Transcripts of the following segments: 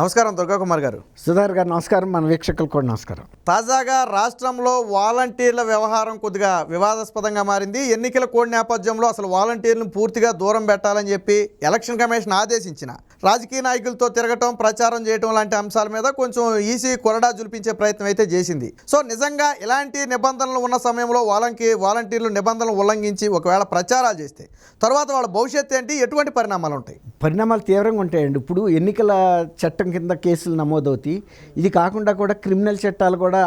నమస్కారం దుర్గాకుమార్ గారు. సుధార్ గారు నమస్కారం. మన వీక్షకులు కూడా నమస్కారం. తాజాగా రాష్ట్రంలో వాలంటీర్ల వ్యవహారం కొద్దిగా వివాదాస్పదంగా మారింది. ఎన్నికల కోడ్ నేపథ్యంలో అసలు వాలంటీర్లను పూర్తిగా దూరం పెట్టాలని చెప్పి ఎలక్షన్ కమిషన్ ఆదేశించిన రాజకీయ నాయకులతో తిరగటం, ప్రచారం చేయటం లాంటి అంశాల మీద కొంచెం ఈసీ కొరడా జులిపించే ప్రయత్నం అయితే చేసింది. సో నిజంగా ఇలాంటి నిబంధనలు ఉన్న సమయంలో వాలంటీర్లు నిబంధనలు ఉల్లంఘించి ఒకవేళ ప్రచారాలు చేస్తే తర్వాత వాళ్ళ భవిష్యత్తు ఏంటి, ఎటువంటి పరిణామాలు ఉంటాయి? పరిణామాలు తీవ్రంగా ఉంటాయండి. ఇప్పుడు ఎన్నికల చట్టం కింద కేసులు నమోదవుతాయి. ఇది కాకుండా కూడా క్రిమినల్ చట్టాలు కూడా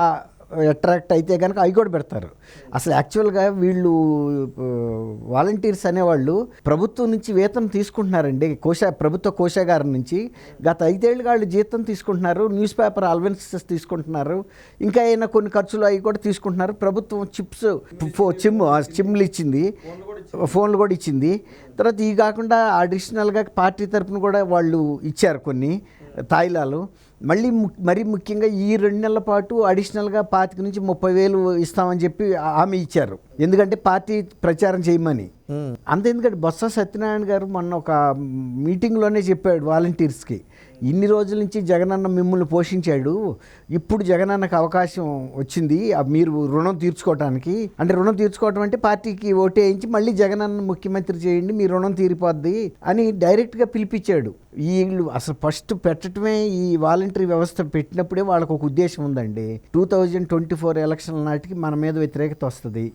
అట్రాక్ట్ అయితే కనుక అవి కూడా పెడతారు. అసలు యాక్చువల్గా వీళ్ళు వాలంటీర్స్ అనేవాళ్ళు ప్రభుత్వం నుంచి వేతనం తీసుకుంటున్నారండి. ప్రభుత్వ కోశాగారం నుంచి గత 5 ఏళ్ళుగా వాళ్ళు జీతం తీసుకుంటున్నారు. న్యూస్ పేపర్ అలవెన్సెస్ తీసుకుంటున్నారు. ఇంకా అయినా కొన్ని ఖర్చులు అవి కూడా తీసుకుంటున్నారు. ప్రభుత్వం చిమ్లు ఇచ్చింది, ఫోన్లు కూడా ఇచ్చింది. తర్వాత ఇవి కాకుండా అడిషనల్గా పార్టీ తరఫున కూడా వాళ్ళు ఇచ్చారు కొన్ని తాయిలాలు. మరీ ముఖ్యంగా ఈ 2 నెలల పాటు అడిషనల్గా 25,000 నుంచి 30,000 ఇస్తామని చెప్పి హామీ ఇచ్చారు. ఎందుకంటే పార్టీ ప్రచారం చేయమని. ఎందుకంటే బొత్స సత్యనారాయణ గారు మొన్న ఒక మీటింగ్లోనే చెప్పాడు వాలంటీర్స్కి, ఇన్ని రోజుల నుంచి జగనన్న మిమ్మల్ని పోషించాడు, ఇప్పుడు జగనన్నకు అవకాశం వచ్చింది మీరు రుణం తీర్చుకోవటానికి. అంటే రుణం తీర్చుకోవటం అంటే పార్టీకి ఓటేయించి మళ్ళీ జగనన్న ముఖ్యమంత్రి చేయండి, మీ రుణం తీరిపోద్ది అని డైరెక్ట్గా పిలిపించాడు. వీళ్ళు అసలు ఫస్ట్ పెట్టడమే ఈ వాలంటరీ వ్యవస్థ పెట్టినప్పుడే వాళ్ళకు ఒక ఉద్దేశం ఉందండి. 2024 ఎలక్షన్ల నాటికి మన మీద వ్యతిరేకత వస్తుంది,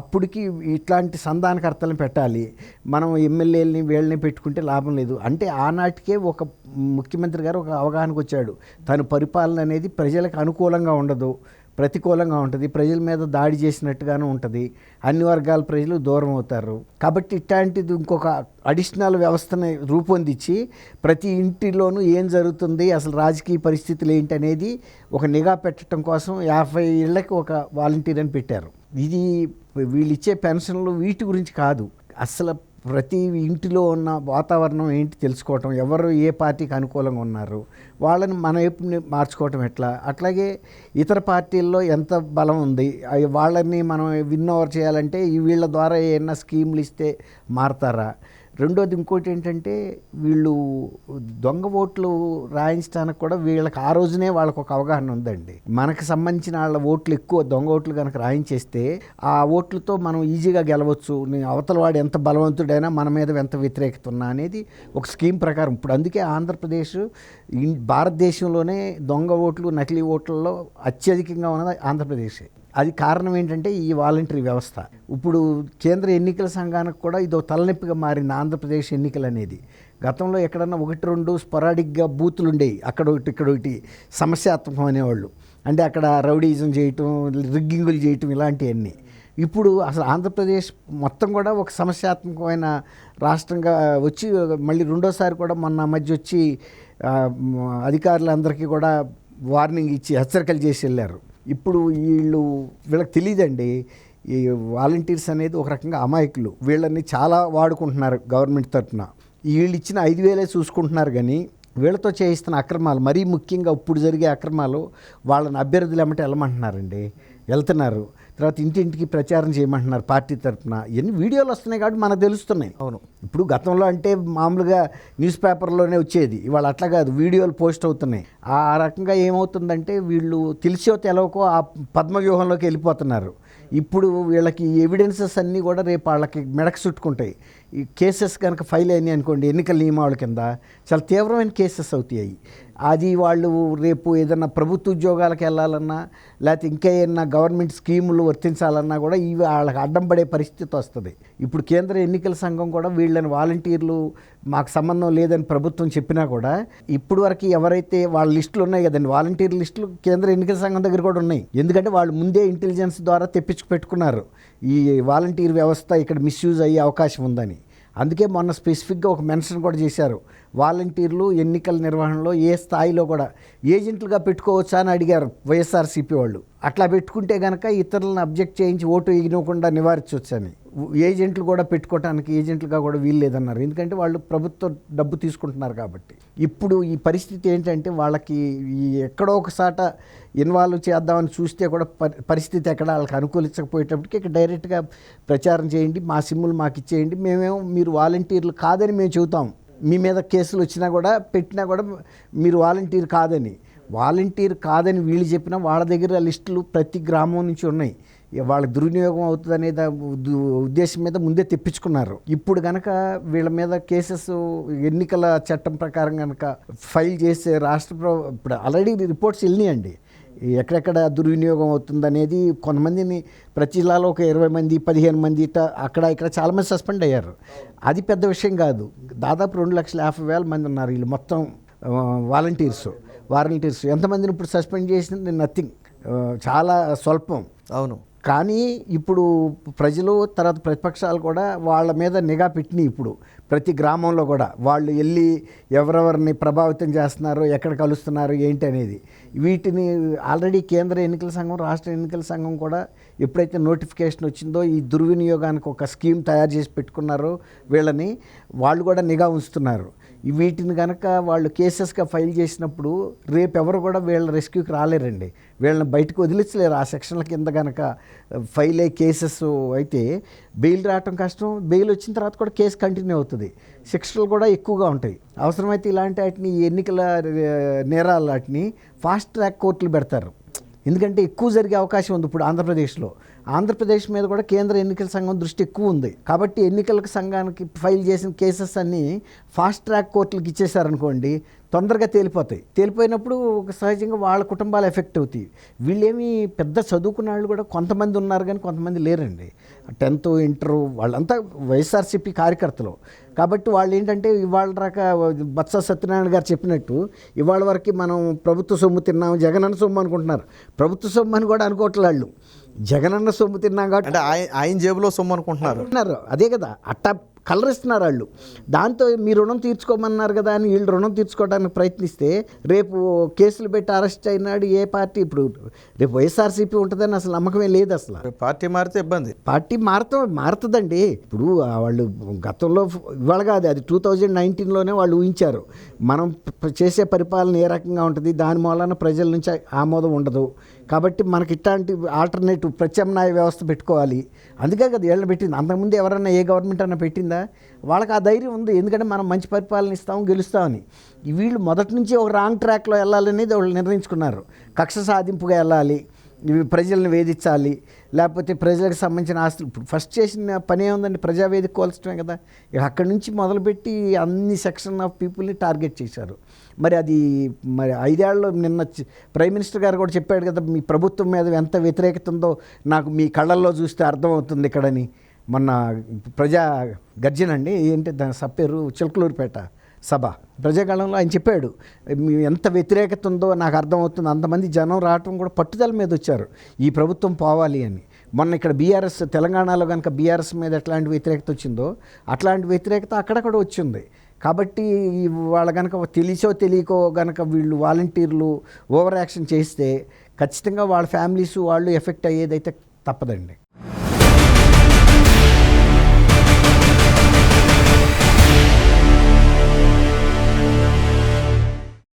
అప్పటికి ఇట్లాంటి సంధానకర్తలను పెట్టాలి, మనం ఎమ్మెల్యేలని వీళ్ళని పెట్టుకుంటే లాభం లేదు అంటే ఆనాటికే ఒక ముఖ్యమంత్రి గారు ఒక అవగాహనకు వచ్చాడు. తన పరిపాలన అనేది ప్రజలకు అనుకూలంగా ఉండదు, ప్రతికూలంగా ఉంటుంది, ప్రజల మీద దాడి చేసినట్టుగానే ఉంటుంది, అన్ని వర్గాల ప్రజలు దూరం అవుతారు. కాబట్టి ఇట్లాంటిది ఇంకొక అడిషనల్ వ్యవస్థని రూపొందించి ప్రతి ఇంటిలోనూ ఏం జరుగుతుంది, అసలు రాజకీయ పరిస్థితులు ఏంటి అనేది ఒక నిఘా పెట్టడం కోసం 50 ఏళ్ళకి ఒక వాలంటీర్ అని పెట్టారు. ఇది వీళ్ళు ఇచ్చే పెన్షన్లు వీటి గురించి కాదు, అసలు ప్రతి ఇంటిలో ఉన్న వాతావరణం ఏంటి తెలుసుకోవటం, ఎవరు ఏ పార్టీకి అనుకూలంగా ఉన్నారు, వాళ్ళని మన వైపు మార్చుకోవటం ఎట్లా, అట్లాగే ఇతర పార్టీల్లో ఎంత బలం ఉంది, వాళ్ళని మనం విన్ ఓవర్ చేయాలంటే వీళ్ళ ద్వారా ఏమైనా స్కీములు ఇస్తే మారతారా. రెండోది ఇంకోటి ఏంటంటే వీళ్ళు దొంగ ఓట్లు రాయించడానికి కూడా వీళ్ళకి ఆ రోజునే వాళ్ళకు ఒక అవగాహన ఉందండి. మనకు సంబంధించిన వాళ్ళ ఓట్లు ఎక్కువ దొంగ ఓట్లు కనుక రాయించేస్తే ఆ ఓట్లతో మనం ఈజీగా గెలవచ్చు, అవతల వాడు ఎంత బలవంతుడైనా మన మీద ఎంత వ్యతిరేకత ఉన్నా అనేది ఒక స్కీమ్ ప్రకారం. ఇప్పుడు అందుకే ఆంధ్రప్రదేశ్ భారతదేశంలోనే దొంగ ఓట్లు నకిలీ ఓట్లలో అత్యధికంగా ఉన్నది ఆంధ్రప్రదేశ్. అది కారణం ఏంటంటే ఈ వాలంటరీ వ్యవస్థ. ఇప్పుడు కేంద్ర ఎన్నికల సంఘానికి కూడా ఇదో తలనొప్పిగా మారింది ఆంధ్రప్రదేశ్ ఎన్నికలు అనేది. గతంలో ఎక్కడన్నా 1-2 స్పొరాడిక్గా బూతులు ఉండేవి, అక్కడ ఒకటి సమస్యాత్మకం అనేవాళ్ళు, అంటే అక్కడ రౌడీజం చేయటం, రిగ్గింగులు చేయటం ఇలాంటివన్నీ. ఇప్పుడు అసలు ఆంధ్రప్రదేశ్ మొత్తం కూడా ఒక సమస్యాత్మకమైన రాష్ట్రంగా వచ్చి మళ్ళీ రెండోసారి కూడా మొన్న మధ్య వచ్చి అధికారులందరికీ కూడా వార్నింగ్ ఇచ్చి హెచ్చరికలు చేసి వెళ్ళారు. ఇప్పుడు వీళ్ళకి తెలియదండి, ఈ వాలంటీర్స్ అనేది ఒక రకంగా అమాయకులు, వీళ్ళని చాలా వాడుకుంటున్నారు గవర్నమెంట్ తరఫున. వీళ్ళు ఇచ్చిన 5,000 చూసుకుంటున్నారు, కానీ వీళ్ళతో చేయిస్తున్న అక్రమాలు, మరీ ముఖ్యంగా ఇప్పుడు జరిగే అక్రమాలు, వాళ్ళని అభ్యర్థులు ఏమంటే వెళ్ళమంటున్నారండి, వెళ్తున్నారు. తర్వాత ఇంటింటికి ప్రచారం చేయమంటున్నారు పార్టీ తరఫున. ఇవన్నీ వీడియోలు వస్తున్నాయి కాబట్టి మనకు తెలుస్తున్నాయి. అవును, ఇప్పుడు గతంలో అంటే మామూలుగా న్యూస్ పేపర్లోనే వచ్చేది, ఇవాళ అట్లా కాదు, వీడియోలు పోస్ట్ అవుతున్నాయి. ఆ రకంగా ఏమవుతుందంటే వీళ్ళు తెలిసో తెలవకో ఆ పద్మవ్యూహంలోకి వెళ్ళిపోతున్నారు. ఇప్పుడు వీళ్ళకి ఎవిడెన్సెస్ అన్నీ కూడా రేపు వాళ్ళకి మెడకు చుట్టుకుంటాయి. ఈ కేసెస్ కనుక ఫైల్ అయినాయి అనుకోండి, ఎన్నికల నియమావళి కింద చాలా తీవ్రమైన కేసెస్ అవుతాయి. అది వాళ్ళు రేపు ఏదన్నా ప్రభుత్వ ఉద్యోగాలకు వెళ్ళాలన్నా, లేకపోతే ఇంకా ఏదన్నా గవర్నమెంట్ స్కీములు వర్తించాలన్నా కూడా ఇవి వాళ్ళకి అడ్డం పడే పరిస్థితి వస్తుంది. ఇప్పుడు కేంద్ర ఎన్నికల సంఘం కూడా వీళ్ళని వాలంటీర్లు మాకు సంబంధం లేదని ప్రభుత్వం చెప్పినా కూడా ఇప్పుడు వరకు ఎవరైతే వాళ్ళ లిస్టులు ఉన్నాయి కదండి, వాలంటీర్ లిస్టులు కేంద్ర ఎన్నికల సంఘం దగ్గర కూడా ఉన్నాయి. ఎందుకంటే వాళ్ళు ముందే ఇంటెలిజెన్స్ ద్వారా తెప్పించి పెట్టుకున్నారు ఈ వాలంటీర్ వ్యవస్థ ఇక్కడ మిస్యూజ్ అయ్యే అవకాశం ఉందని. అందుకే మొన్న స్పెసిఫిక్గా ఒక మెన్షన్ కూడా చేశారు, వాలంటీర్లు ఎన్నికల నిర్వహణలో ఏ స్థాయిలో కూడా ఏజెంట్లుగా పెట్టుకోవచ్చా అని అడిగారు వైఎస్ఆర్సీపీ వాళ్ళు. అట్లా పెట్టుకుంటే కనుక ఇతరులను అబ్జెక్ట్ చేయించి ఓటు ఇవ్వకుండా నివారించవచ్చు అని. ఏజెంట్లు కూడా పెట్టుకోవటానికి ఏజెంట్లుగా కూడా వీలు లేదన్నారు, ఎందుకంటే వాళ్ళు ప్రభుత్వ డబ్బు తీసుకుంటున్నారు కాబట్టి. ఇప్పుడు ఈ పరిస్థితి ఏంటంటే వాళ్ళకి ఎక్కడో ఒకసాట ఇన్వాల్వ్ చేద్దామని చూస్తే కూడా పరిస్థితి ఎక్కడ వాళ్ళకి అనుకూలించకపోయేటప్పటికి ఇక డైరెక్ట్గా ప్రచారం చేయండి, మా సిమ్ములు మాకు ఇచ్చేయండి, మేమేమో మీరు వాలంటీర్లు కాదని మేము చెబుతాం, మీ మీద కేసులు వచ్చినా కూడా పెట్టినా కూడా మీరు వాలంటీర్ కాదని వీళ్ళు చెప్పినా వాళ్ళ దగ్గర లిస్టులు ప్రతి గ్రామం నుంచి ఉన్నాయి. వాళ్ళ దుర్వినియోగం అవుతుందనే ఉద్దేశం మీద ముందే తెప్పించుకున్నారు. ఇప్పుడు కనుక వీళ్ళ మీద కేసెస్ ఎన్నికల చట్టం ప్రకారం కనుక ఫైల్ చేసే ఇప్పుడు ఆల్రెడీ రిపోర్ట్స్ వెళ్ళినాయండి. ఎక్కడెక్కడ దుర్వినియోగం అవుతుందనేది కొంతమందిని ప్రతి జిల్లాలో ఒక 20 మంది 15 మంది అక్కడ ఇక్కడ చాలామంది సస్పెండ్ అయ్యారు. అది పెద్ద విషయం కాదు. దాదాపు 2,50,000 మంది ఉన్నారు వీళ్ళు మొత్తం వాలంటీర్స్. ఎంతమందిని ఇప్పుడు సస్పెండ్ చేసింది నథింగ్, చాలా స్వల్పం. అవును. కానీ ఇప్పుడు ప్రజలు తర్వాత ప్రతిపక్షాలు కూడా వాళ్ళ మీద నిఘా పెట్టినాయి. ఇప్పుడు ప్రతి గ్రామంలో కూడా వాళ్ళు వెళ్ళి ఎవరెవరిని ప్రభావితం చేస్తున్నారు, ఎక్కడ కలుస్తున్నారు ఏంటి అనేది వీటిని ఆల్రెడీ కేంద్ర ఎన్నికల సంఘం, రాష్ట్ర ఎన్నికల సంఘం కూడా ఎప్పుడైతే నోటిఫికేషన్ వచ్చిందో ఈ దుర్వినియోగానికి ఒక స్కీమ్ తయారు చేసి పెట్టుకున్నారో వీళ్ళని వాళ్ళు కూడా నిఘా ఉంచుతున్నారు. వీటిని కనుక వాళ్ళు కేసెస్గా ఫైల్ చేసినప్పుడు రేపు ఎవరు కూడా వీళ్ళ రెస్క్యూకి రాలేరండి. వీళ్ళని బయటకు వదిలించలేరు. ఆ సెక్షన్ల కింద కనుక ఫైల్ అయ్యే కేసెస్ అయితే బెయిల్ రావటం కష్టం. బెయిల్ వచ్చిన తర్వాత కూడా కేసు కంటిన్యూ అవుతుంది. శిక్షలు కూడా ఎక్కువగా ఉంటాయి. అవసరమైతే ఇలాంటి వాటిని ఎన్నికల నేరాలు వాటిని ఫాస్ట్ ట్రాక్ కోర్టులు పెడతారు. ఎందుకంటే ఎక్కువ జరిగే అవకాశం ఉంది. ఇప్పుడు ఆంధ్రప్రదేశ్ మీద కూడా కేంద్ర ఎన్నికల సంఘం దృష్టి ఎక్కువ ఉంది. కాబట్టి ఎన్నికల సంఘానికి ఫైల్ చేసిన కేసెస్ అన్నీ ఫాస్ట్ ట్రాక్ కోర్టులకు ఇచ్చేసారనుకోండి, తొందరగా తేలిపోయినప్పుడు సహజంగా వాళ్ళ కుటుంబాలు ఎఫెక్ట్ అవుతాయి. వీళ్ళేమి పెద్ద చదువుకున్న వాళ్ళు కూడా కొంతమంది ఉన్నారు కానీ కొంతమంది లేరండి. 10th ఇంటర్ వాళ్ళంతా వైఎస్ఆర్సీపీ కార్యకర్తలు. కాబట్టి వాళ్ళు ఏంటంటే ఇవాళ దాకా బత్స సత్యనారాయణ గారు చెప్పినట్టు ఇవాళ వరకు మనం ప్రభుత్వ సొమ్ము తిన్నాము, జగనన్న సొమ్ము అనుకుంటున్నారు. ప్రభుత్వ సొమ్ము అని కూడా అనుకోవట్లేదు వాళ్ళు. జగనన్న సొమ్ము తిన్నాం కాబట్టి అంటే ఆయన జేబులో సొమ్ము అనుకుంటున్నారు. అదే కదా, అట్టా కలరిస్తున్నారు వాళ్ళు. దాంతో మీ రుణం తీర్చుకోమన్నారు కదా అని వీళ్ళు రుణం తీర్చుకోవడానికి ప్రయత్నిస్తే రేపు కేసులు పెట్టి అరెస్ట్ అయినాడు ఏ పార్టీ. ఇప్పుడు రేపు వైఎస్ఆర్సీపీ ఉంటుందని అసలు నమ్మకమే లేదు. అసలు పార్టీ మారితే ఇబ్బంది. పార్టీ మారుతుందండి. ఇప్పుడు వాళ్ళు గతంలో ఇవాళ కాదు, అది 2019లోనే వాళ్ళు ఊహించారు మనం చేసే పరిపాలన ఏ రకంగా ఉంటుంది, దాని మూలన ప్రజల నుంచి ఆమోదం ఉండదు. కాబట్టి మనకి ఇట్లాంటి ఆల్టర్నేటివ్ ప్రత్యామ్నాయ వ్యవస్థ పెట్టుకోవాలి. అందుకే కదా ఏళ్ళు పెట్టింది. అంతకుముందు ఎవరన్నా ఏ గవర్నమెంట్ అన్నా పెట్టిందా? వాళ్ళకి ఆ ధైర్యం ఉంది. ఎందుకంటే మనం మంచి పరిపాలన ఇస్తాము, గెలుస్తామని. వీళ్ళు మొదటి నుంచి ఒక రాంగ్ ట్రాక్లో వెళ్ళాలనేది వాళ్ళు నిర్ణయించుకున్నారు. కక్ష సాధింపుగా వెళ్ళాలి, ఇవి ప్రజలను వేధించాలి, లేకపోతే ప్రజలకు సంబంధించిన ఆస్తులు. ఇప్పుడు ఫస్ట్ చేసిన పని ఏముందండి, ప్రజావేదిక కోల్చడమే కదా. ఇక అక్కడి నుంచి మొదలుపెట్టి అన్ని సెక్షన్ ఆఫ్ పీపుల్ని టార్గెట్ చేశారు. మరి 5 ఏళ్ళలో నిన్న ప్రైమ్ మినిస్టర్ గారు కూడా చెప్పాడు కదా, మీ ప్రభుత్వం మీద ఎంత వ్యతిరేకత ఉందో నాకు మీ కళ్ళల్లో చూస్తే అర్థమవుతుంది ఇక్కడని. మొన్న ప్రజా గర్జన అండి, ఏంటి దాని సప్పేరు, చిలకలూరిపేట సభ ప్రజాకాలంలో ఆయన చెప్పాడు, ఎంత వ్యతిరేకత ఉందో నాకు అర్థమవుతుంది. అంతమంది జనం రావటం కూడా పట్టుదల మీద వచ్చారు ఈ ప్రభుత్వం పోవాలి అని. మొన్న ఇక్కడ బీఆర్ఎస్ తెలంగాణలో కనుక బీఆర్ఎస్ మీద ఎట్లాంటి వ్యతిరేకత వచ్చిందో అట్లాంటి వ్యతిరేకత అక్కడక్కడ వచ్చింది. కాబట్టి వాళ్ళ కనుక తెలియకో కనుక వీళ్ళు వాలంటీర్లు ఓవర్ యాక్షన్ చేస్తే ఖచ్చితంగా వాళ్ళ ఫ్యామిలీస్ వాళ్ళు ఎఫెక్ట్ అయ్యేదైతే తప్పదండి.